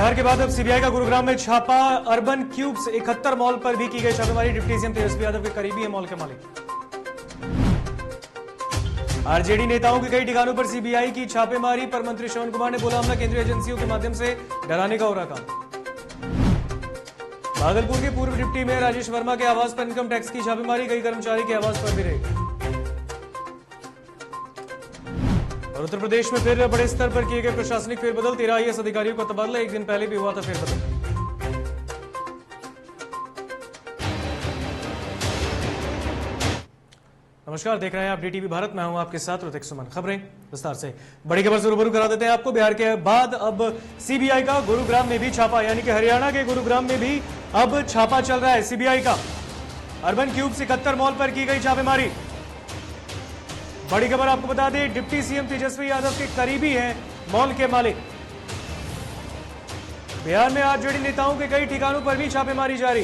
बिहार के बाद अब सीबीआई का गुरुग्राम में छापा। अर्बन क्यूब्स 71 मॉल पर भी की गई छापेमारी। डिप्टी सीएम तेजस्वी यादव के करीबी है मॉल के मालिक। आरजेडी नेताओं के कई ठिकानों पर सीबीआई की छापेमारी पर मंत्री श्रवण कुमार ने बोला हमला केंद्रीय एजेंसियों के माध्यम से डराने का हो रहा काम। भागलपुर के पूर्व डिप्टी मेयर राजेश वर्मा के आवास पर इनकम टैक्स की छापेमारी। कई कर्मचारी के आवास पर भी रही। और उत्तर प्रदेश में फिर बड़े स्तर पर किए गए प्रशासनिक फेरबदल। 13 आईएएस अधिकारियों का तबादला। एक दिन पहले भी हुआ था फेरबदल। नमस्कार, देख रहे हैं आप डीटीवी भारत। मैं हूं आपके साथ ऋतिक सुमन। खबरें विस्तार से। बड़ी खबर से रूबरू करा देते हैं आपको। बिहार के बाद अब सीबीआई का गुरुग्राम में भी छापा, यानी कि हरियाणा के गुरुग्राम में भी अब छापा चल रहा है सीबीआई का। अर्बन क्यूब 71 मॉल पर की गई छापेमारी। बड़ी खबर आपको बता दें, डिप्टी सीएम तेजस्वी यादव के करीबी हैं मॉल के मालिक। बिहार में आरजेडी नेताओं के कई ठिकानों पर भी छापेमारी जारी।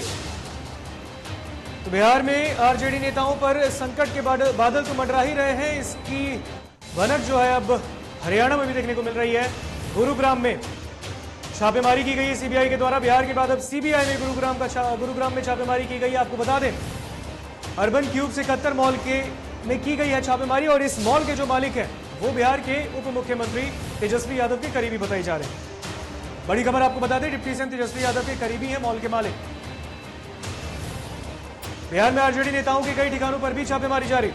तो बिहार में आरजेडी नेताओं पर संकट के बादल तो मंडरा ही रहे हैं। इसकी भनक जो है अब हरियाणा में भी देखने को मिल रही है। गुरुग्राम में छापेमारी की गई है सीबीआई के द्वारा। बिहार के बाद अब सीबीआई में गुरुग्राम में छापेमारी की गई। आपको बता दें, अर्बन क्यूब 71 मॉल में की गई है छापेमारी। और इस मॉल के जो मालिक हैं वो बिहार के उप मुख्यमंत्री तेजस्वी यादव के करीबी बताई जा रहे हैं। बड़ी खबर आपको बता दें, डिप्टी सीएम तेजस्वी यादव के करीबी हैं मॉल के मालिक। बिहार में आरजेडी नेताओं के कई ठिकानों पर भी छापेमारी जारी।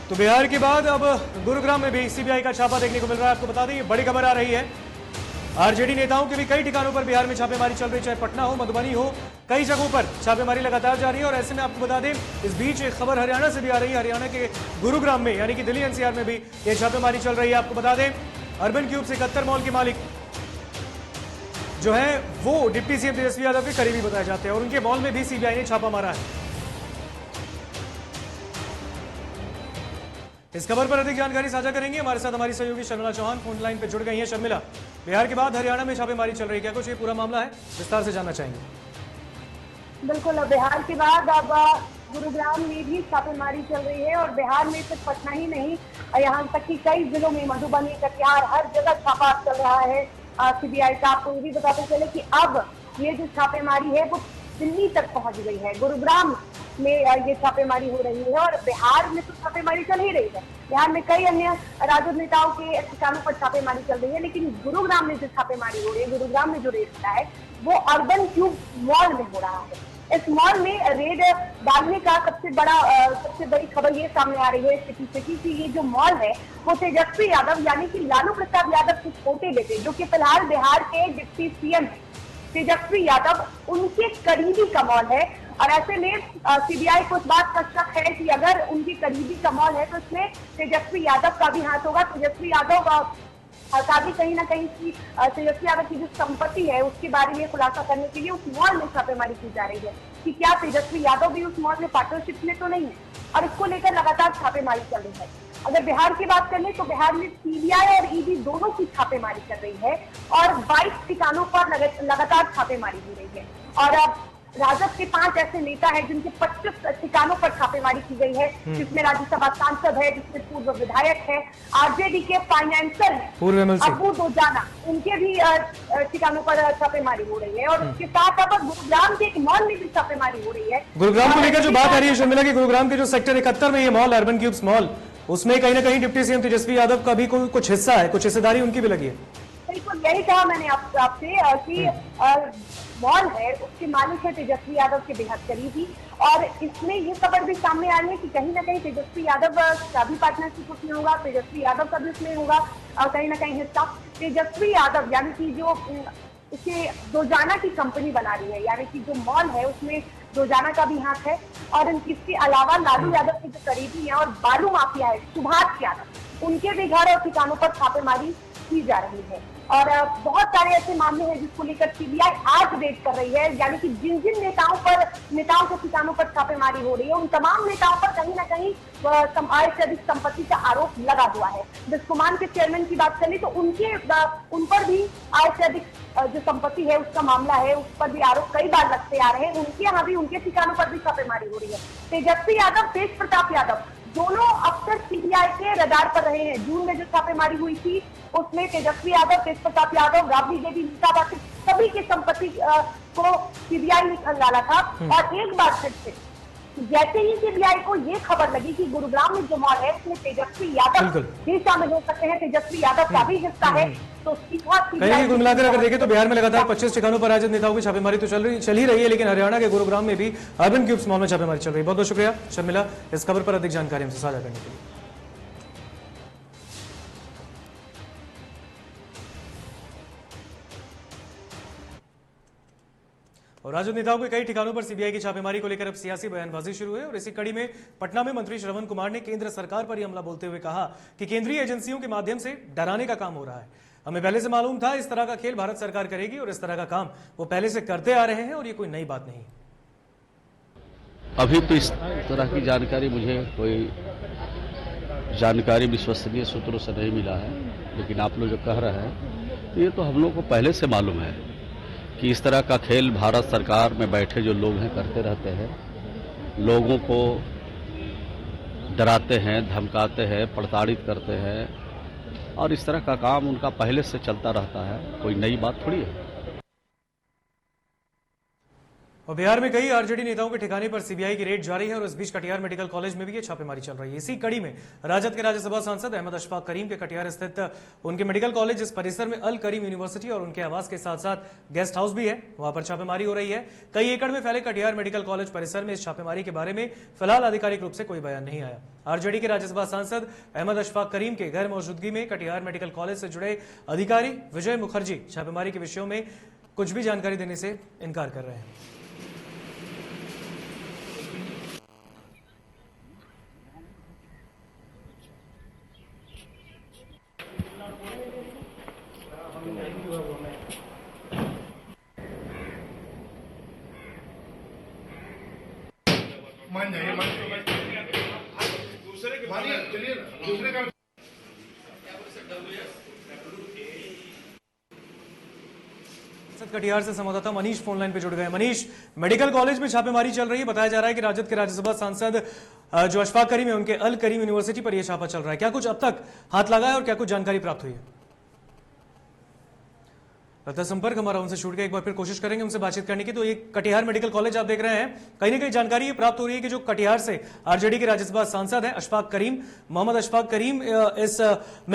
तो बिहार के बाद अब गुरुग्राम में भी सीबीआई का छापा देखने को मिल रहा है। आपको बता दें, ये बड़ी खबर आ रही है। आरजेडी नेताओं के भी कई ठिकानों पर बिहार में छापेमारी चल रही, चाहे पटना हो, मधुबनी हो, कई जगहों पर छापेमारी लगातार जारी है। और ऐसे में आपको बता दें, इस बीच एक खबर हरियाणा से भी आ रही है। हरियाणा के गुरुग्राम में, यानी कि दिल्ली एनसीआर में भी ये छापेमारी चल रही है। आपको बता दें, अर्बन क्यूब 71 मॉल के मालिक जो है वो डिप्टी सीएम तेजस्वी यादव के करीबी बताए जाते हैं। और उनके मॉल में भी सीबीआई ने छापा मारा है। इस खबर पर अधिक जानकारी साझा करेंगे हमारे साथ हमारी सहयोगी शर्मिला चौहान फोन लाइन पर जुड़ गई हैं। शर्मिला, बिहार के बाद हरियाणा में छापेमारी चल रही है, क्या कुछ ये पूरा मामला है? विस्तार से जानना चाहेंगे। बिल्कुल, बिहार के बाद अब गुरुग्राम में भी छापेमारी चल रही है। और बिहार में सिर्फ पटना ही नहीं, यहाँ तक कि कई जिलों में, मधुबनी, कटिहार, हर जगह छापा चल रहा है सीबीआई का। आपको ये भी बताते चले कि अब ये जो छापेमारी है वो दिल्ली तक पहुंच गई है। गुरुग्राम में ये छापेमारी हो रही है। और बिहार में तो छापेमारी चल ही रही है। बिहार में कई अन्य राजद नेताओं के ठिकानों पर छापेमारी चल रही है, लेकिन गुरुग्राम में जो छापेमारी हो रही है, गुरुग्राम में जो रेड होता है वो अर्बन क्यूब मॉल में हो रहा है। इस मॉल में रेड डालने का सबसे बड़ी खबर ये सामने आ रही है इसके पीछे की ये जो मॉल है वो तेजस्वी यादव यानी कि लालू प्रसाद यादव के छोटे बेटे, जो कि फिलहाल बिहार के डिप्टी सीएम तेजस्वी यादव, उनके करीबी का मॉल है। और ऐसे में सीबीआई को इस बात का शक है कि अगर उनके करीबी का मॉल है तो इसमें तेजस्वी यादव का भी हाथ होगा। तेजस्वी यादव का भी कहीं ना कहीं की तेजस्वी यादव की जो संपत्ति है उसके बारे में खुलासा करने के लिए उस मॉल में छापेमारी की जा रही है कि क्या तेजस्वी यादव भी उस मॉल में पार्टनरशिप में तो नहीं है। और इसको लेकर लगातार छापेमारी चल रही है। अगर बिहार की बात कर ले तो बिहार में सीबीआई और ईडी दोनों की छापेमारी कर रही है। और 22 ठिकानों पर लगातार छापेमारी हो रही है। और अब राजद के 5 ऐसे नेता हैं जिनके 25 ठिकानों पर छापेमारी की गई है, जिसमें राज्यसभा सांसद है, जिसमें पूर्व विधायक है, आरजेडी के फाइनेंसर अबू दोजाना, उनके भी ठिकानों पर छापेमारी हो रही है। और उसके साथ अब गुरुग्राम के एक मॉल में भी छापेमारी हो रही है। गुरुग्राम को लेकर जो बात आ रही है शर्मिला की, गुरुग्राम के जो सेक्टर 71 में ये मॉल, अर्बन क्यूब्स मॉल, उसमें कहीं ना कहीं डिप्टी सीएम तेजस्वी यादव का भी कुछ हिस्सा है, कुछ हिस्सेदारी उनकी भी लगी है। बिल्कुल, यही कहा मैंने आपसे कि मॉल है उसके मालिक है तेजस्वी यादव के बेहद करीबी। और इसमें ये खबर भी सामने आ रही है कि कहीं ना कहीं तेजस्वी यादव का भी पार्टनरशिप उसमें होगा, तेजस्वी यादव का भी उसमें होगा और कहीं ना कहीं हिस्सा तेजस्वी यादव, यानी कि जो इसे दोजाना की कंपनी बना रही है, यानी कि जो मॉल है उसमें दोजाना का भी हाथ है। और इसके अलावा लालू यादव के जो करीबी हैं और बालू माफिया है सुभाष यादव, उनके भी घर और ठिकानों पर छापेमारी की जा रही है। और बहुत सारे ऐसे मामले हैं जिसको लेकर सीबीआई आज रेड कर रही है, यानी कि जिन जिन नेताओं के ठिकानों पर छापेमारी हो रही है उन तमाम नेताओं पर कहीं ना कहीं आय से अधिक संपत्ति का आरोप लगा हुआ है। बिस्कोमान के चेयरमैन की बात करें तो उन पर भी आय से अधिक जो संपत्ति है उसका मामला है, उस पर भी आरोप कई बार लगते आ रहे हैं। उनके यहाँ भी, उनके ठिकानों पर भी छापेमारी हो रही है। तेजस्वी यादव, तेज प्रताप यादव, दोनों अब तक सीबीआई के रडार पर रहे हैं। जून में जो छापेमारी हुई थी उसमें तेजस्वी यादव, तेज प्रताप यादव, राबड़ी देवी, नीता बाटी, सभी की संपत्ति को सीबीआई ने खंगाला था। और एक बार फिर से जैसे ही सीबीआई को ये खबर लगी कि गुरुग्राम में जो मॉल है उसमें तेजस्वी यादव भी शामिल हो सकते हैं, तेजस्वी यादव का भी हिस्सा है, तो सीधा कहीं कुल मिलाकर अगर देखें तो बिहार में लगातार 25 ठिकानों पर राजद नेताओं की छापेमारी तो चल ही रही है, लेकिन हरियाणा के गुरुग्राम में भी अर्बन क्यूब्स मॉल में छापेमारी चल रही है। बहुत बहुत शुक्रिया शर्मिला इस खबर पर अधिक जानकारी हमसे साझा करने के लिए। और राजद नेताओं के कई ठिकानों पर सीबीआई की छापेमारी को लेकर अब सियासी बयानबाजी शुरू है और इसी कड़ी में पटना में मंत्री श्रवण कुमार ने केंद्र सरकार पर यह हमला बोलते हुए कहा कि केंद्रीय एजेंसियों के माध्यम से डराने का काम हो रहा है। हमें पहले से मालूम था इस तरह का खेल भारत सरकार करेगी और इस तरह का काम वो पहले से करते आ रहे हैं और ये कोई नई बात नहीं। अभी तो इस तरह की जानकारी मुझे कोई जानकारी विश्वसनीय सूत्रों से नहीं मिला है, लेकिन आप लोग जो कह रहे हैं ये तो हम लोग को पहले से मालूम है कि इस तरह का खेल भारत सरकार में बैठे जो लोग हैं करते रहते हैं, लोगों को डराते हैं, धमकाते हैं, प्रताड़ित करते हैं और इस तरह का काम उनका पहले से चलता रहता है, कोई नई बात थोड़ी है। और बिहार में कई आरजेडी नेताओं के ठिकाने पर सीबीआई की रेड जारी है और इस बीच कटिहार मेडिकल कॉलेज में भी ये छापेमारी चल रही है। इसी कड़ी में राजद के राज्यसभा सांसद अहमद अशफाक करीम के कटिहार स्थित उनके मेडिकल कॉलेज इस परिसर में अल करीम यूनिवर्सिटी और उनके आवास के साथ साथ गेस्ट हाउस भी है, वहां पर छापेमारी हो रही है। कई एकड़ में फैले कटिहार मेडिकल कॉलेज परिसर में इस छापेमारी के बारे में फिलहाल आधिकारिक रूप से कोई बयान नहीं आया। आरजेडी के राज्यसभा सांसद अहमद अशफाक करीम के गैर मौजूदगी में कटिहार मेडिकल कॉलेज से जुड़े अधिकारी विजय मुखर्जी छापेमारी के विषयों में कुछ भी जानकारी देने से इनकार कर रहे हैं। मान जाइए, चलिए दूसरे का कटिहार से संवाददाता मनीष फोन लाइन पे जुड़ गए। मनीष, मेडिकल कॉलेज में छापेमारी चल रही है, बताया जा रहा है कि राजद के राज्यसभा सांसद जो अशफाक करीम है उनके अल करीम यूनिवर्सिटी पर यह छापा चल रहा है। क्या कुछ अब तक हाथ लगा है और क्या कुछ जानकारी प्राप्त हुई है? लगता संपर्क हमारा उनसे छूट गया, एक बार फिर कोशिश करेंगे उनसे बातचीत करने की। तो ये कटिहार मेडिकल कॉलेज आप देख रहे हैं, कहीं ना कहीं जानकारी ये प्राप्त हो रही है कि जो कटिहार से आरजेडी के राज्यसभा सांसद हैं अशफाक करीम, मोहम्मद अशफाक करीम,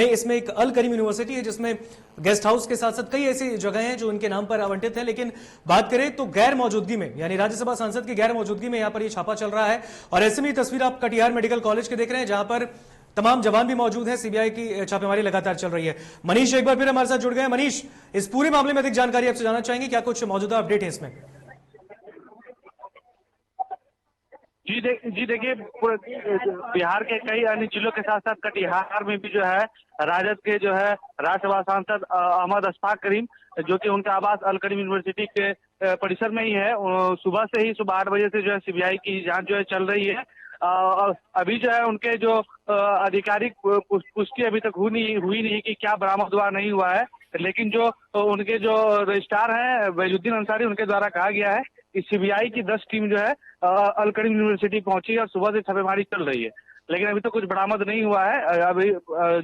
इसमें एक अल करीम यूनिवर्सिटी है जिसमें गेस्ट हाउस के साथ साथ कई ऐसी जगह हैं जो उनके नाम पर आवंटित है। लेकिन बात करें तो गैर मौजूदगी में, यानी राज्यसभा सांसद की गैर मौजूदगी में यहाँ पर यह छापा चल रहा है। और ऐसे में तस्वीर आप कटिहार मेडिकल कॉलेज के देख रहे हैं जहां पर तमाम जवान भी मौजूद हैं। सीबीआई की छापेमारी लगातार चल रही है। मनीष एक बार फिर हमारे साथ जुड़ गए। मनीष, इस पूरे मामले में अधिक जानकारी आपसे जानना चाहेंगे, क्या कुछ मौजूदा अपडेट है इसमें? जी देखिए, बिहार के कई अन्य जिलों के साथ साथ कटिहार में भी जो है राजद के जो है राज्यसभा सांसद अहमद अशफाक करीम, जो कि उनका आवास अल करीम यूनिवर्सिटी के परिसर में ही है, सुबह 8 बजे से जो है सीबीआई की जांच जो है चल रही है। अभी जो है उनके जो आधिकारिक पुष्टि अभी तक हुई नहीं कि क्या बरामद हुआ नहीं हुआ है, लेकिन जो उनके जो रजिस्ट्रार हैं वैजुद्दीन अंसारी, उनके द्वारा कहा गया है कि सीबीआई की 10 टीम जो है अल करीम यूनिवर्सिटी पहुंची है और सुबह से छापेमारी चल रही है, लेकिन अभी तो कुछ बरामद नहीं हुआ है। अभी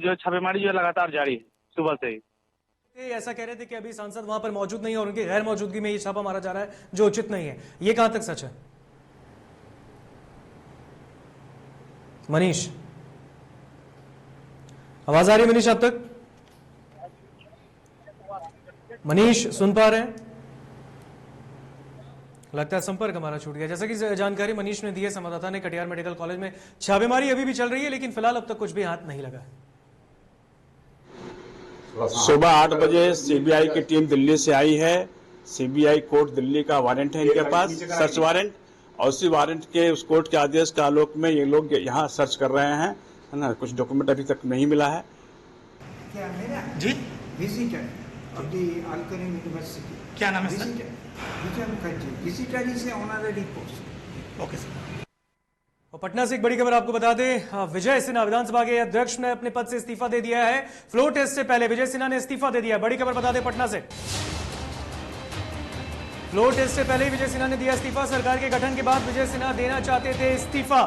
जो छापेमारी जो है लगातार जारी है सुबह से ही। ऐसा कह रहे थे कि अभी सांसद वहां पर मौजूद नहीं है और उनकी गैर मौजूदगी में ये छापा मारा जा रहा है जो उचित नहीं है, ये कहां तक सच है? मनीष, आवाज आ रही है मनीष आप तक? मनीष सुन पा रहे हैं? लगता है संपर्क हमारा छूट गया। जैसा कि जानकारी मनीष ने दी है संवाददाता ने, कटिहार मेडिकल कॉलेज में छापेमारी अभी भी चल रही है, लेकिन फिलहाल अब तक कुछ भी हाथ नहीं लगा है। सुबह 8 बजे सीबीआई की टीम दिल्ली से आई है। सीबीआई कोर्ट दिल्ली का वारंट है इनके पास, सर्च वारंट, और उसी वारंट के उस कोर्ट के आदेश के आलोक में ये लोग यहाँ सर्च कर रहे हैं, है ना। कुछ डॉक्यूमेंट अभी तक नहीं मिला है। क्या मेरा जी visitor of the Al Karim university. क्या नाम है sir? Vijay Mukherjee, visitor is honorary post. Okay sir. और पटना से एक बड़ी खबर आपको बता दें, विजय सिन्हा विधानसभा के अध्यक्ष ने अपने पद से इस्तीफा दे दिया है। फ्लोर टेस्ट से पहले विजय सिन्हा ने इस्तीफा दे दिया। बड़ी खबर बता दें पटना से, फ्लोर टेस्ट से पहले ही विजय सिन्हा ने दिया इस्तीफा। सरकार के गठन के बाद विजय सिन्हा देना चाहते थे इस्तीफा।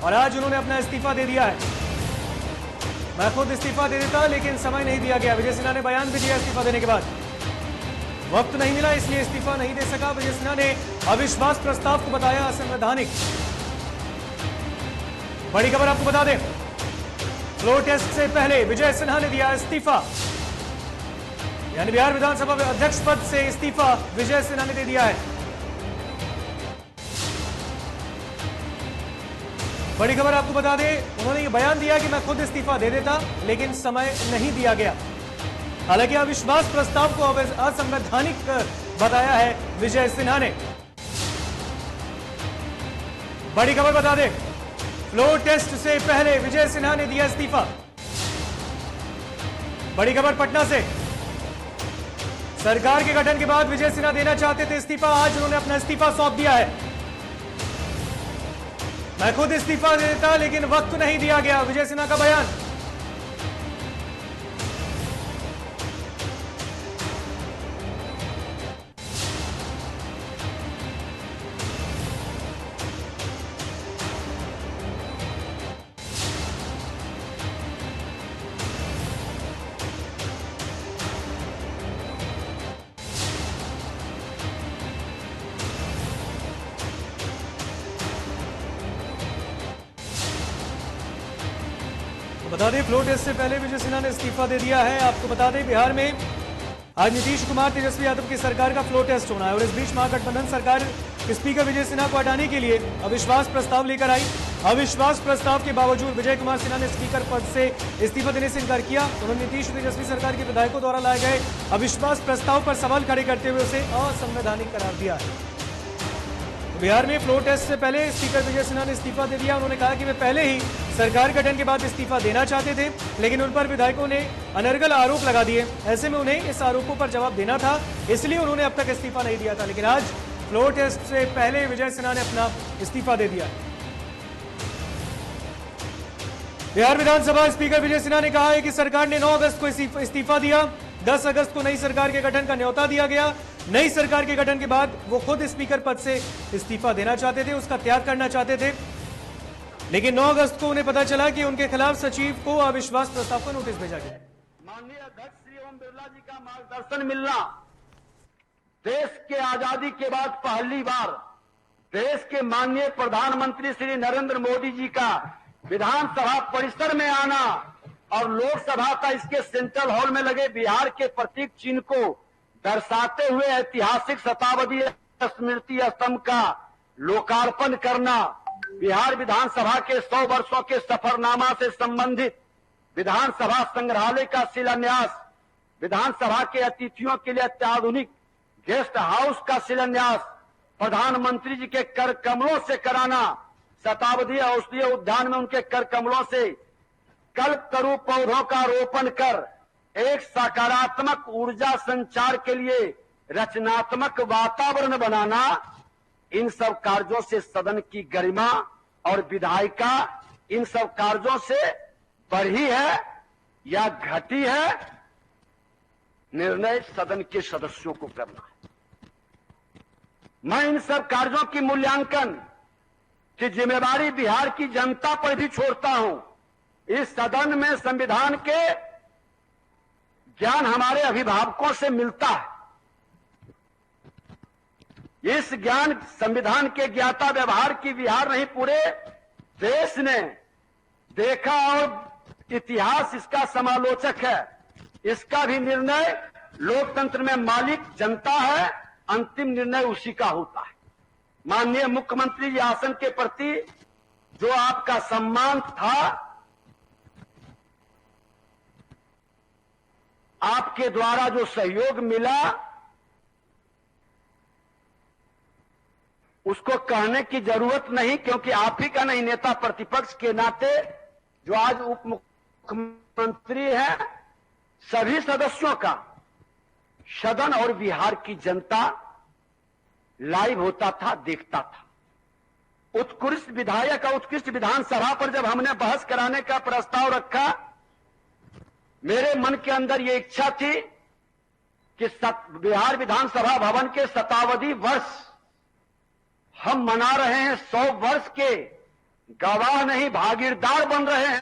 और आज उन्होंने अपना इस्तीफा दे दिया है। मैं खुद इस्तीफा दे देता, लेकिन समय नहीं दिया गया। विजय सिन्हा ने बयान भी दिया इस्तीफा देने के बाद, वक्त नहीं मिला इसलिए इस्तीफा नहीं दे सका। विजय सिन्हा ने अविश्वास प्रस्ताव को बताया असंवैधानिक। बड़ी खबर आपको बता दें, फ्लोर टेस्ट से पहले विजय सिन्हा ने दिया इस्तीफा, यानी बिहार विधानसभा अध्यक्ष पद से इस्तीफा विजय सिन्हा ने दे दिया है। बड़ी खबर आपको बता दें, उन्होंने ये बयान दिया कि मैं खुद इस्तीफा दे देता, लेकिन समय नहीं दिया गया। हालांकि अविश्वास प्रस्ताव को असंवैधानिक बताया है विजय सिन्हा ने। बड़ी खबर बता दें, फ्लोर टेस्ट से पहले विजय सिन्हा ने दिया इस्तीफा। बड़ी खबर पटना से, सरकार के गठन के बाद विजय सिन्हा देना चाहते थे इस्तीफा, आज उन्होंने अपना इस्तीफा सौंप दिया है। मैं खुद इस्तीफा दे देता, लेकिन वक्त नहीं दिया गया, विजय सिन्हा का बयान। बता दें, फ्लोर टेस्ट से पहले विजय सिन्हा ने इस्तीफा दे दिया है। आपको बता दें, बिहार में आज नीतीश कुमार तेजस्वी यादव की सरकार का फ्लोर टेस्ट होना है और इस बीच महागठबंधन सरकार स्पीकर विजय सिन्हा को हटाने के लिए अविश्वास प्रस्ताव लेकर आई। अविश्वास प्रस्ताव के बावजूद विजय कुमार सिन्हा ने स्पीकर पद से इस्तीफा देने से इनकार किया। उन्होंने नीतीश तेजस्वी सरकार के विधायकों द्वारा लाए गए अविश्वास प्रस्ताव पर सवाल खड़े करते हुए उसे असंवैधानिक करार दिया है। बिहार में फ्लोर टेस्ट से पहले स्पीकर विजय सिन्हा ने इस्तीफा दे दिया। उन्होंने कहा कि वे पहले ही सरकार गठन के बाद इस्तीफा देना चाहते थे, लेकिन उन पर विधायकों ने अनर्गल आरोप लगा दिए। ऐसे में उन्हें इस आरोपों पर जवाब देना था, इसलिए उन्होंने अब तक इस्तीफा नहीं दिया था। लेकिन आज फ्लोर टेस्ट से पहले विजय सिन्हा ने अपना इस्तीफा दे दिया। बिहार विधानसभा स्पीकर विजय सिन्हा ने कहा है कि सरकार ने 9 अगस्त को इस्तीफा दिया, 10 अगस्त को नई सरकार के गठन का न्योता दिया गया। नई सरकार के गठन के बाद वो खुद स्पीकर पद से इस्तीफा देना चाहते थे, उसका त्याग करना चाहते थे, लेकिन 9 अगस्त को उन्हें पता चला कि उनके खिलाफ सचिव को अविश्वास प्रस्ताव का नोटिस भेजा गया। माननीय अध्यक्ष श्री ओम बिरला जी का मार्गदर्शन मिलना देश के आजादी के बाद पहली बार देश के माननीय प्रधानमंत्री श्री नरेंद्र मोदी जी का विधानसभा परिसर में आना और लोकसभा का इसके सेंट्रल हॉल में लगे बिहार के प्रतीक चिन्ह को दर्शाते हुए ऐतिहासिक शताब्दी स्मृति स्तंभ का लोकार्पण करना, बिहार विधानसभा के 100 वर्षों के सफरनामा से संबंधित विधानसभा संग्रहालय का शिलान्यास, विधानसभा के अतिथियों के लिए अत्याधुनिक गेस्ट हाउस का शिलान्यास प्रधानमंत्री जी के कर कमलों से कराना, शताब्दी औषधीय उद्यान में उनके कर कमलों से कल्पतरु पौधों का रोपण कर एक सकारात्मक ऊर्जा संचार के लिए रचनात्मक वातावरण बनाना, इन सब कार्यों से सदन की गरिमा और विधायिका इन सब कार्यों से बढ़ी है या घटी है, निर्णय सदन के सदस्यों को करना है। मैं इन सब कार्यों की मूल्यांकन की जिम्मेदारी बिहार की जनता पर भी छोड़ता हूं। इस सदन में संविधान के ज्ञान हमारे अभिभावकों से मिलता है। इस ज्ञान संविधान के ज्ञाता व्यवहार की बिहार नहीं पूरे देश ने देखा और इतिहास इसका समालोचक है। इसका भी निर्णय लोकतंत्र में मालिक जनता है, अंतिम निर्णय उसी का होता है। माननीय मुख्यमंत्री जी आसन के प्रति जो आपका सम्मान था, आपके द्वारा जो सहयोग मिला, उसको कहने की जरूरत नहीं, क्योंकि आप ही का नहीं, नेता प्रतिपक्ष के नाते जो आज उप मुख्यमंत्री है, सभी सदस्यों का सदन और बिहार की जनता लाइव होता था, देखता था। उत्कृष्ट विधायक और उत्कृष्ट विधानसभा पर जब हमने बहस कराने का प्रस्ताव रखा, मेरे मन के अंदर ये इच्छा थी कि बिहार विधानसभा भवन के शताब्दी वर्ष हम मना रहे हैं, 100 वर्ष के गवाह नहीं भागीदार बन रहे हैं।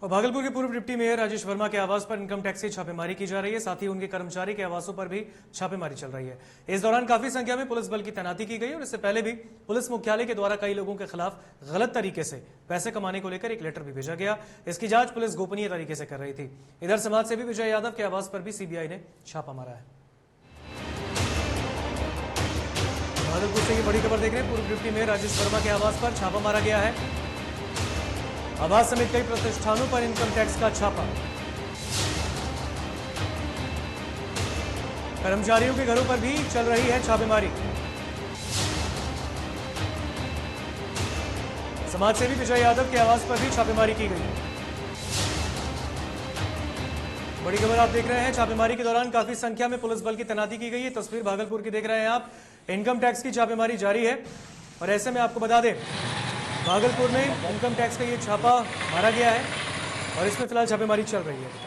और भागलपुर के पूर्व डिप्टी मेयर राजेश वर्मा के आवास पर इनकम टैक्स की छापेमारी की जा रही है। साथ ही उनके कर्मचारी के आवासों पर भी छापेमारी चल रही है। इस दौरान काफी संख्या में पुलिस बल की तैनाती की गई और इससे पहले भी पुलिस मुख्यालय के द्वारा कई लोगों के खिलाफ गलत तरीके से पैसे कमाने को लेकर एक लेटर भी भेजा गया। इसकी जांच पुलिस गोपनीय तरीके से कर रही थी। इधर समाज सेवी विजय यादव के आवास पर भी सीबीआई ने छापा मारा है। भागलपुर से ये बड़ी खबर देख रहे हैं। पूर्व डिप्टी मेयर राजेश वर्मा के आवास पर छापा मारा गया है। आवास समेत कई प्रतिष्ठानों पर इनकम टैक्स का छापा। कर्मचारियों के घरों पर भी चल रही है छापेमारी। समाजसेवी विजय यादव के आवास पर भी छापेमारी की गई। बड़ी खबर आप देख रहे हैं। छापेमारी के दौरान काफी संख्या में पुलिस बल की तैनाती की गई है। तस्वीर भागलपुर की देख रहे हैं आप। इनकम टैक्स की छापेमारी जारी है और ऐसे में आपको बता दें, भागलपुर में इनकम टैक्स का ये छापा मारा गया है और इसमें फिलहाल छापेमारी चल रही है।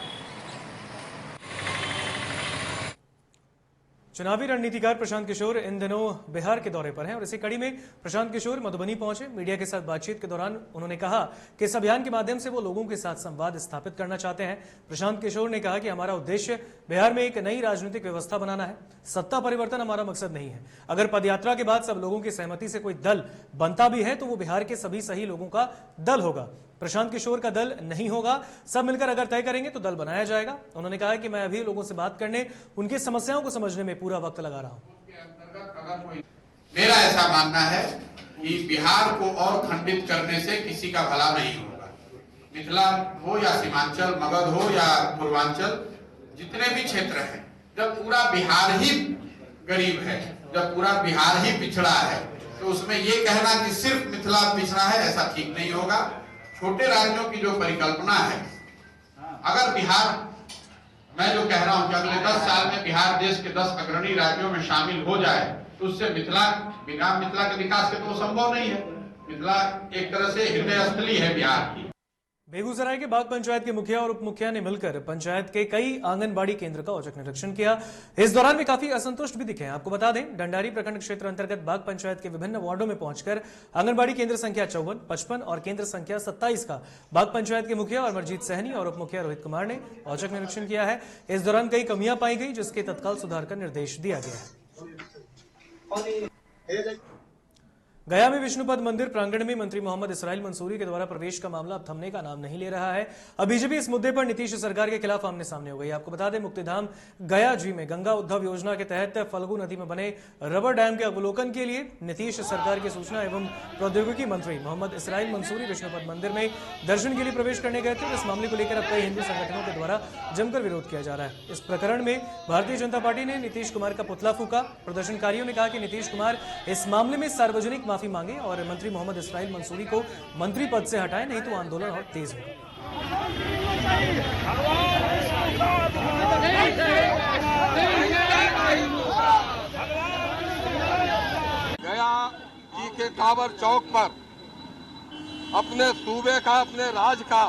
चुनावी रणनीतिकार प्रशांत किशोर इन दिनों बिहार के दौरे पर हैं और इसी कड़ी में प्रशांत किशोर मधुबनी पहुंचे। मीडिया के साथ बातचीत के दौरान उन्होंने कहा कि इस अभियान के माध्यम से वो लोगों के साथ संवाद स्थापित करना चाहते हैं। प्रशांत किशोर ने कहा कि हमारा उद्देश्य बिहार में एक नई राजनीतिक व्यवस्था बनाना है। सत्ता परिवर्तन हमारा मकसद नहीं है। अगर पदयात्रा के बाद सब लोगों की सहमति से कोई दल बनता भी है तो वो बिहार के सभी सही लोगों का दल होगा। प्रशांत किशोर का दल नहीं होगा। सब मिलकर अगर तय करेंगे तो दल बनाया जाएगा। उन्होंने कहा कि मैं अभी लोगों से बात करने, उनकी समस्याओं को समझने में पूरा वक्त लगा रहा हूं। मेरा ऐसा मानना है कि बिहार को और खंडित करने से किसी का भला नहीं होगा। मिथिला हो या सीमांचल, मगध हो या पूर्वांचल, जितने भी क्षेत्र हैं, जब पूरा बिहार ही गरीब है, जब पूरा बिहार ही पिछड़ा है, तो उसमें ये कहना कि सिर्फ मिथिला पिछड़ा है, ऐसा ठीक नहीं होगा। छोटे राज्यों की जो परिकल्पना है, अगर बिहार, मैं जो कह रहा हूं कि अगले 10 साल में बिहार देश के 10 अग्रणी राज्यों में शामिल हो जाए तो उससे मिथिला, बिना मिथिला के विकास के तो संभव नहीं है। मिथिला एक तरह से हृदय स्थली है बिहार की। बेगूसराय के बाग पंचायत के मुखिया और उप मुखिया ने मिलकर पंचायत के कई आंगनबाड़ी केंद्र का औचक निरीक्षण किया। इस दौरान वे काफी असंतुष्ट भी दिखे। आपको बता दें, डंडारी प्रखंड क्षेत्र अंतर्गत बाग पंचायत के विभिन्न वार्डों में पहुंचकर आंगनबाड़ी केंद्र संख्या 54, 55 और केंद्र संख्या 27 का बाग पंचायत के मुखिया और अमरजीत सहनी और उप मुखिया रोहित कुमार ने औचक निरीक्षण किया है। इस दौरान कई कमियां पाई गई, जिसके तत्काल सुधार का निर्देश दिया गया है। गया में विष्णुपद मंदिर प्रांगण में मंत्री मोहम्मद इस्राइल मंसूरी के द्वारा प्रवेश का मामला अब थमने का नाम नहीं ले रहा है। अब बीजेपी इस मुद्दे पर नीतीश सरकार के खिलाफ आमने सामने हो गई। आपको बता दें, मुक्तिधाम गया जी में गंगा उद्धव योजना के तहत फल्गु नदी में बने रबर डैम के अवलोकन के लिए नीतीश सरकार के सूचना एवं प्रौद्योगिकी मंत्री मोहम्मद इस्राइल मंसूरी विष्णुपद मंदिर में दर्शन के लिए प्रवेश करने गए थे। इस मामले को लेकर अब कई हिंदू संगठनों के द्वारा जमकर विरोध किया जा रहा है। इस प्रकरण में भारतीय जनता पार्टी ने नीतीश कुमार का पुतला फूका। प्रदर्शनकारियों ने कहा कि नीतीश कुमार इस मामले में सार्वजनिक माफी मांगे और मंत्री मोहम्मद इस्राइल मंसूरी को मंत्री पद से हटाएं, नहीं तो आंदोलन और तेज होगा। गया जी के टावर चौक पर अपने सूबे का, अपने राज्य का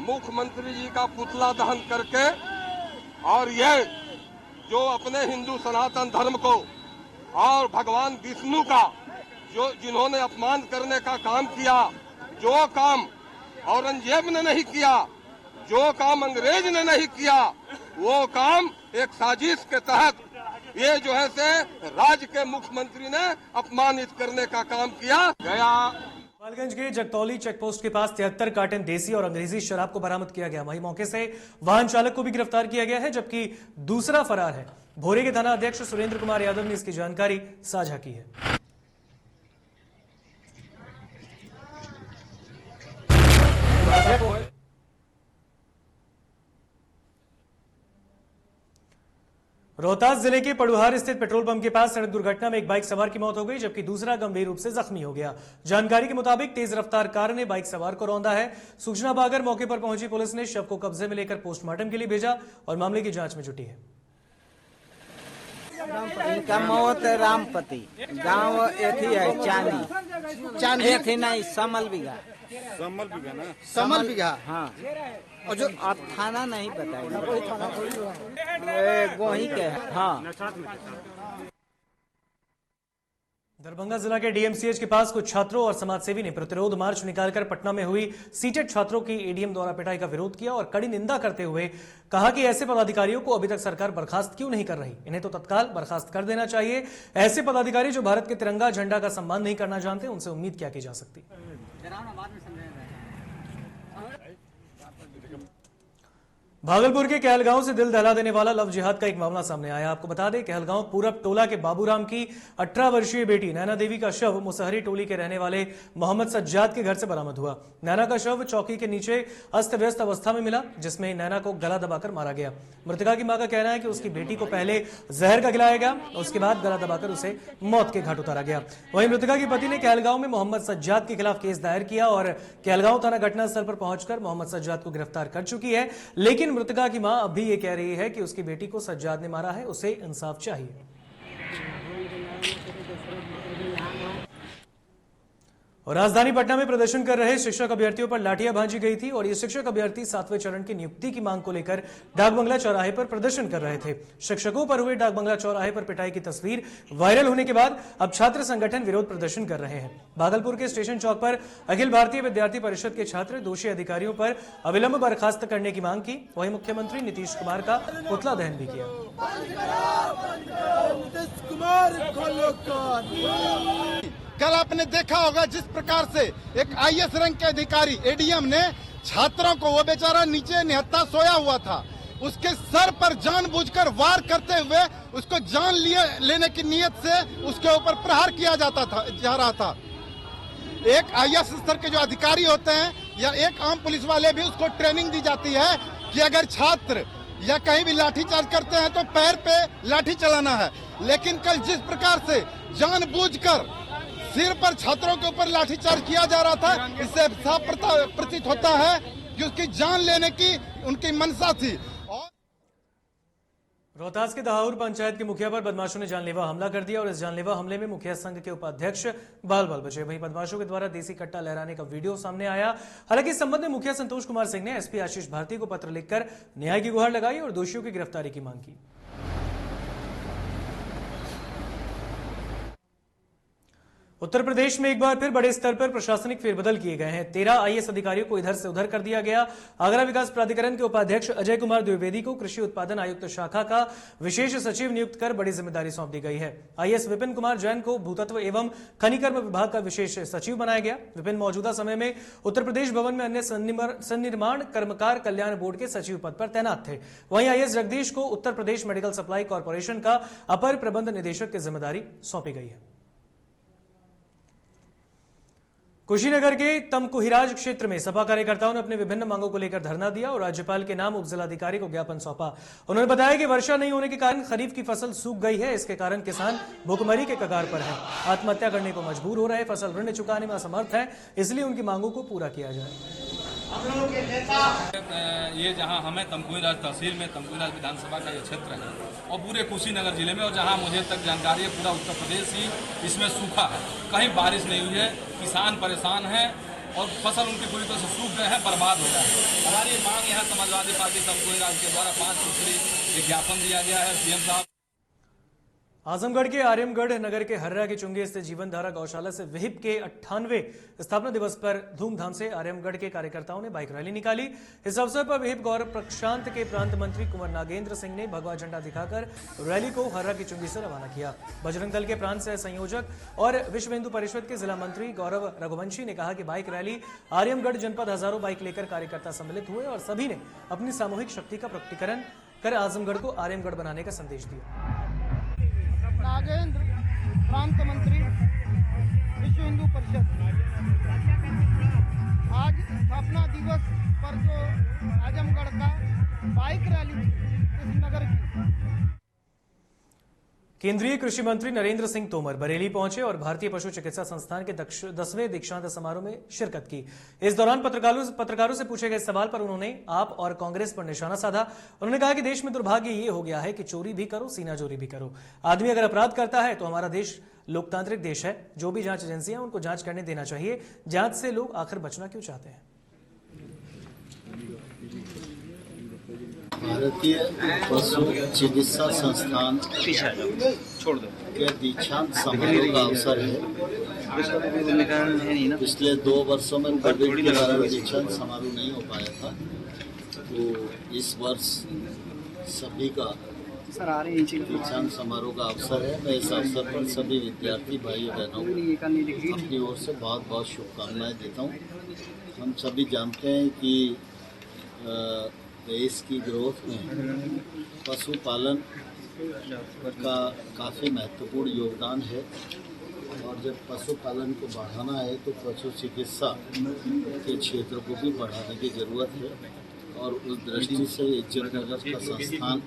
मुख्यमंत्री जी का पुतला दहन करके और ये जो अपने हिंदू सनातन धर्म को और भगवान विष्णु का जो जिन्होंने अपमान करने का काम किया, जो काम औरंगजेब ने नहीं किया, जो काम अंग्रेज ने नहीं किया, वो काम एक साजिश के तहत ये जो है से राज्य के मुख्यमंत्री ने अपमानित करने का काम किया। गया गोपालगंज के जगतौली चेकपोस्ट के पास 73 कार्टन देसी और अंग्रेजी शराब को बरामद किया गया। वहीं मौके से वाहन चालक को भी गिरफ्तार किया गया है, जबकि दूसरा फरार है। भोरे के थाना अध्यक्ष सुरेंद्र कुमार यादव ने इसकी जानकारी साझा की है। रोहतास जिले के पड़ुहार स्थित पेट्रोल पंप के पास सड़क दुर्घटना में एक बाइक सवार की मौत हो गई, जबकि दूसरा गंभीर रूप से जख्मी हो गया। जानकारी के मुताबिक तेज रफ्तार कार ने बाइक सवार को रौंदा है। सूचना पाकर मौके पर पहुंची पुलिस ने शव को कब्जे में लेकर पोस्टमार्टम के लिए भेजा और मामले की जांच में जुटी है। इनका मौत रामपति गांव एथी है, चांदी एथी नहीं, समल बिघा ना, समल बिघा। हाँ, और जो आप थाना नहीं बताएंगे, गोही के है। हाँ, दरभंगा जिला के डीएमसीएच के पास कुछ छात्रों और समाजसेवी ने प्रतिरोध मार्च निकालकर पटना में हुई सीटेट छात्रों की एडीएम द्वारा पिटाई का विरोध किया और कड़ी निंदा करते हुए कहा कि ऐसे पदाधिकारियों को अभी तक सरकार बर्खास्त क्यों नहीं कर रही, इन्हें तो तत्काल बर्खास्त कर देना चाहिए। ऐसे पदाधिकारी जो भारत के तिरंगा झंडा का सम्मान नहीं करना जानते, उनसे उम्मीद क्या की जा सकती। भागलपुर के कहलगांव से दिल दहला देने वाला लव जिहाद का एक मामला सामने आया। आपको बता दें, कहलगांव पूरब टोला के बाबूराम की 18 वर्षीय बेटी नैना देवी का शव मुसहरी टोली के रहने वाले मोहम्मद सज्जाद के घर से बरामद हुआ। नैना का शव चौकी के नीचे अस्त व्यस्त अवस्था में मिला, जिसमें नैना को गला दबाकर मारा गया। मृतका की मां का कहना है कि उसकी बेटी को पहले जहर का खिलाया गया, उसके बाद गला दबाकर उसे मौत के घाट उतारा गया। वहीं मृतका की पति ने कहलगांव में मोहम्मद सज्जाद के खिलाफ केस दायर किया और कहलगांव थाना घटनास्थल पर पहुंचकर मोहम्मद सज्जाद को गिरफ्तार कर चुकी है। लेकिन मृतका की मां अब भी ये कह रही है कि उसकी बेटी को सज्जाद ने मारा है, उसे इंसाफ चाहिए। और राजधानी पटना में प्रदर्शन कर रहे शिक्षक अभ्यर्थियों पर लाठियां भांजी गई थी और ये शिक्षक अभ्यर्थी 7वें चरण की नियुक्ति की मांग को लेकर डाकबंगला चौराहे पर प्रदर्शन कर रहे थे। शिक्षकों पर हुए डाकबंगला चौराहे पर पिटाई की तस्वीर वायरल होने के बाद अब छात्र संगठन विरोध प्रदर्शन कर रहे हैं। भागलपुर के स्टेशन चौक पर अखिल भारतीय विद्यार्थी परिषद के छात्र दोषी अधिकारियों पर अविलंब बर्खास्त करने की मांग की। वहीं मुख्यमंत्री नीतीश कुमार का पुतला दहन भी किया। कल आपने देखा होगा जिस प्रकार से एक आईएएस रैंक के अधिकारी एडीएम ने छात्रों को, वो बेचारा नीचे निहत्था सोया हुआ था, उसके सर पर जानबूझकर वार करते हुए उसको जान लेने की नीयत से उसके ऊपर प्रहार किया जा रहा था। एक आईएएस स्तर के जो अधिकारी होते हैं या एक आम पुलिस वाले भी, उसको ट्रेनिंग दी जाती है कि अगर छात्र या कहीं भी लाठीचार्ज करते हैं तो पैर पे लाठी चलाना है। लेकिन कल जिस प्रकार से जानबूझकर सिर पर छात्रों के ऊपर लाठीचार्ज किया जा रहा था, इससे साफ प्रतीत होता है कि उसकी जान लेने की उनकी मंशा थी। रोहतास के दहाउर पंचायत के मुखिया पर बदमाशों ने जानलेवा हमला कर दिया और इस जानलेवा हमले में मुखिया संघ के उपाध्यक्ष बाल बचे। वहीं बदमाशों के द्वारा देसी कट्टा लहराने का वीडियो सामने आया। हालांकि इस संबंध में मुखिया संतोष कुमार सिंह ने एसपी आशीष भारती को पत्र लिखकर न्याय की गुहार लगाई और दोषियों की गिरफ्तारी की मांग की। उत्तर प्रदेश में एक बार फिर बड़े स्तर पर प्रशासनिक फेरबदल किए गए हैं। 13 आईएएस अधिकारियों को इधर से उधर कर दिया गया। आगरा विकास प्राधिकरण के उपाध्यक्ष अजय कुमार द्विवेदी को कृषि उत्पादन आयुक्त शाखा का विशेष सचिव नियुक्त कर बड़ी जिम्मेदारी सौंप दी गई है। आईएएस विपिन कुमार जैन को भूतत्व एवं खनिकर्म विभाग का विशेष सचिव बनाया गया। विपिन मौजूदा समय में उत्तर प्रदेश भवन में अन्य सन्निर्माण कर्मकार कल्याण बोर्ड के सचिव पद पर तैनात थे। वहीं आईएएस जगदीश को Uttar Pradesh medical supply corporation का अपर प्रबंध निदेशक की जिम्मेदारी सौंपी गई है। कुशीनगर के तमकुहिराज क्षेत्र में सपा कार्यकर्ताओं ने अपने विभिन्न मांगों को लेकर धरना दिया और राज्यपाल के नाम उपजिलाधिकारी को ज्ञापन सौंपा। उन्होंने बताया कि वर्षा नहीं होने के कारण खरीफ की फसल सूख गई है, इसके कारण किसान भूखमरी के कगार पर हैं, आत्महत्या करने को मजबूर हो रहे, फसल ऋण चुकाने में असमर्थ है, इसलिए उनकी मांगों को पूरा किया जाए। ये जहां हमें तमकुहीराज तहसील में तमकुहीराज विधानसभा का ये क्षेत्र है और पूरे कुशीनगर जिले में, और जहां मुझे तक जानकारी है पूरा उत्तर प्रदेश ही इसमें सूखा है, कहीं बारिश नहीं हुई है, किसान परेशान हैं और फसल उनकी पूरी तरह से सूख गए हैं, बर्बाद हो गया है। हमारी मांग यहाँ समाजवादी पार्टी तमकुहीराज के द्वारा 5 सूत्री ज्ञापन दिया गया है सीएम साहब। आजमगढ़ के आर्यमगढ़ नगर के हर्रा की चुंगी स्थित जीवन धारा गौशाला से विहिप के 98वें स्थापना दिवस पर धूमधाम से आर्यमगढ़ के कार्यकर्ताओं ने बाइक रैली निकाली। इस अवसर पर विहिप गौरव प्रशांत के प्रांत मंत्री कुंवर नागेंद्र सिंह ने भगवा झंडा दिखाकर रैली को हर्रा की चुंगी से रवाना किया। बजरंग दल के प्रांत सह संयोजक और विश्व हिंदू परिषद के जिला मंत्री गौरव रघुवंशी ने कहा कि बाइक रैली आर्यमगढ़ जनपद हजारों बाइक लेकर कार्यकर्ता सम्मिलित हुए और सभी ने अपनी सामूहिक शक्ति का प्रकटीकरण कर आजमगढ़ को आर्यमगढ़ बनाने का संदेश दिया। नागेंद्र प्रांत मंत्री विश्व हिंदू परिषद, आज स्थापना दिवस पर जो आजमगढ़ का बाइक रैली इस नगर की। केंद्रीय कृषि मंत्री नरेंद्र सिंह तोमर बरेली पहुंचे और भारतीय पशु चिकित्सा संस्थान के 10वें दीक्षांत समारोह में शिरकत की। इस दौरान पत्रकारों से पूछे गए सवाल पर उन्होंने आप और कांग्रेस पर निशाना साधा। उन्होंने कहा कि देश में दुर्भाग्य ये हो गया है कि चोरी भी करो, सीनाजोरी भी करो। आदमी अगर अपराध करता है तो हमारा देश लोकतांत्रिक देश है, जो भी जांच एजेंसियां उनको जांच करने देना चाहिए। जांच से लोग आखिर बचना क्यों चाहते हैं? भारतीय पशु चिकित्सा संस्थान के दीक्षांत समारोह का अवसर है। पिछले 2 वर्षों में कोविड के कारण दीक्षांत समारोह नहीं हो पाया था, तो इस वर्ष सभी का दीक्षांत समारोह का अवसर है। मैं इस अवसर पर सभी विद्यार्थी भाइयों बहनों को अपनी ओर से बहुत बहुत शुभकामनाएं देता हूँ। हम सभी जानते हैं कि देश की ग्रोथ में पशुपालन का काफ़ी महत्वपूर्ण योगदान है, और जब पशुपालन को बढ़ाना है तो पशु चिकित्सा के क्षेत्र को भी बढ़ाने की ज़रूरत है। और उस दृष्टि से इज्जतनगर का संस्थान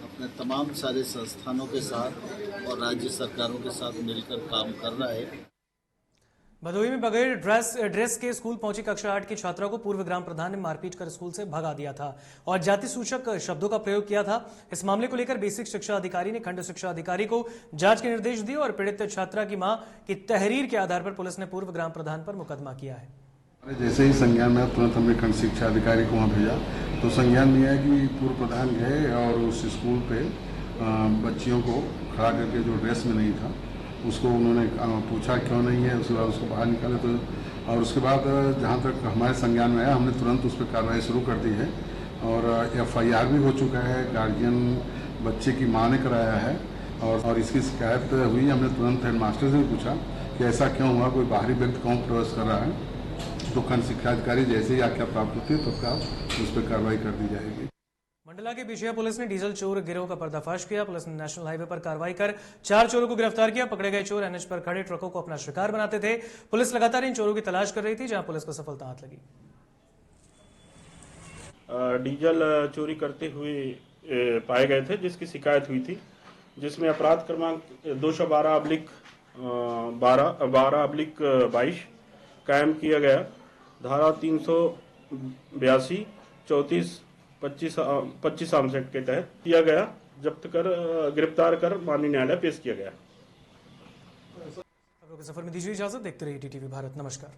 अपने तमाम सारे संस्थानों के साथ और राज्य सरकारों के साथ मिलकर काम कर रहा है। भदोही में बगैर ड्रेस के स्कूल पहुंची कक्षा 8 की छात्रा को पूर्व ग्राम प्रधान ने मारपीट कर स्कूल से भगा दिया था और जाति सूचक शब्दों का प्रयोग किया था। इस मामले को लेकर बेसिक शिक्षा अधिकारी ने खंड शिक्षा अधिकारी को जांच के निर्देश दिए और पीड़ित छात्रा की मां की तहरीर के आधार पर पुलिस ने पूर्व ग्राम प्रधान पर मुकदमा किया है। जैसे ही संज्ञान में तुरंत हमने खंड शिक्षा अधिकारी को वहाँ भेजा, तो संज्ञान लिया है कि पूर्व प्रधान गए और उस स्कूल पे बच्चियों को खड़ा करके जो ड्रेस में नहीं था उसको उन्होंने पूछा क्यों नहीं है, उसके बाद उसको बाहर निकाले। तो और उसके बाद जहाँ तक हमारे संज्ञान में आया, हमने तुरंत उस पर कार्रवाई शुरू कर दी है और FIR भी हो चुका है। गार्जियन बच्चे की मां ने कराया है और इसकी शिकायत हुई। हमने तुरंत हेडमास्टर से भी पूछा कि ऐसा क्यों हुआ, कोई बाहरी व्यक्ति कौन प्रवेश कर रहा है। तो खंड शिक्षा अधिकारी जैसे ही आज्ञा प्राप्त होती है तब उस पर कार्रवाई कर दी जाएगी। मंडला के बिछिया पुलिस ने डीजल चोर गिरोह का पर्दाफाश किया। पुलिस ने नेशनल हाईवे पर कार्रवाई कर 4 चोरों को गिरफ्तार किया। पकड़े गए चोर NH पर खड़े ट्रकों को अपना शिकार बनाते थे। पुलिस लगातार इन चोरों की तलाश कर रही थी, जहां पुलिस को सफलता हाथ लगी। डीजल चोरी करते हुए पाए गए थे, जिसकी शिकायत हुई थी, जिसमें अपराध क्रमांक 212/22 कायम किया गया। धारा 382, 34, 25 आमसेट के तहत किया गया, जब्त कर गिरफ्तार कर माननीय न्यायालय पेश किया गया। खबरों के सफर में दीजिए इजाजत। देखते रहिए TTV भारत। नमस्कार।